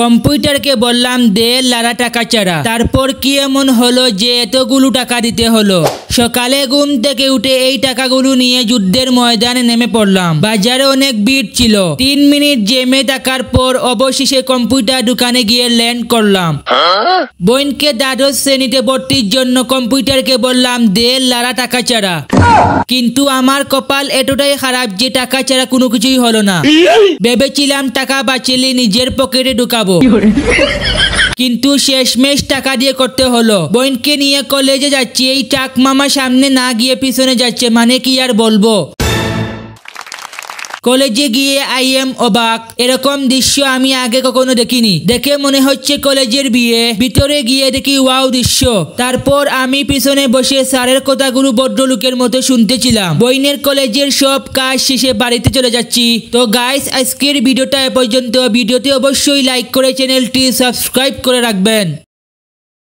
কম্পিউটারকে বললাম দে লারা টাকা ছাড়া। তারপর কি এমন হলো যে এতগুলো টাকা দিতে হলো? সকালে ঘুম থেকে উঠে এই টাকাগুলো নিয়ে যুদ্ধের ময়দানে নেমে পড়লাম। বাজারে অনেক ভিড় ছিল। 3 মিনিট জেমে থাকার পর অবশেষে কম্পিউটার দোকানে গিয়ে ল্যান্ড করলাম। বোনকে দ্বাদশ শ্রেণীতে ভর্তির জন্য কম্পিউটারকে বললাম দে লারা টাকা ছাড়া। কিন্তু আমার কপাল এতটাই খারাপ যে টাকা ছাড়া কোনো কিছুই হলো না। ভেবেছিলাম টাকা বাঁচলে নিজের পকেটে ঢুকাবো, কিন্তু শেষমেশ টাকা দিয়ে করতে হলো। বোনকে নিয়ে কলেজে যাচ্ছি, এই টাক মামা সামনে না গিয়ে পিছনে যাচ্ছে, মানে কি আর বলবো। কলেজে গিয়ে আই এম অবাক, এরকম দৃশ্য আমি আগে কখনো দেখিনি। দেখে মনে হচ্ছে কলেজের বিয়ে, ভিতরে গিয়ে দেখি ওয়াও দৃশ্য। তারপর আমি পিছনে বসে স্যারের কথাগুলো ভদ্রলোকের মতো শুনতেছিলাম। বইনের কলেজের সব কাজ শেষে বাড়িতে চলে যাচ্ছি। তো গাইস, আজকের ভিডিওটা এ পর্যন্ত। ভিডিওটি অবশ্যই লাইক করে চ্যানেলটি সাবস্ক্রাইব করে রাখবেন।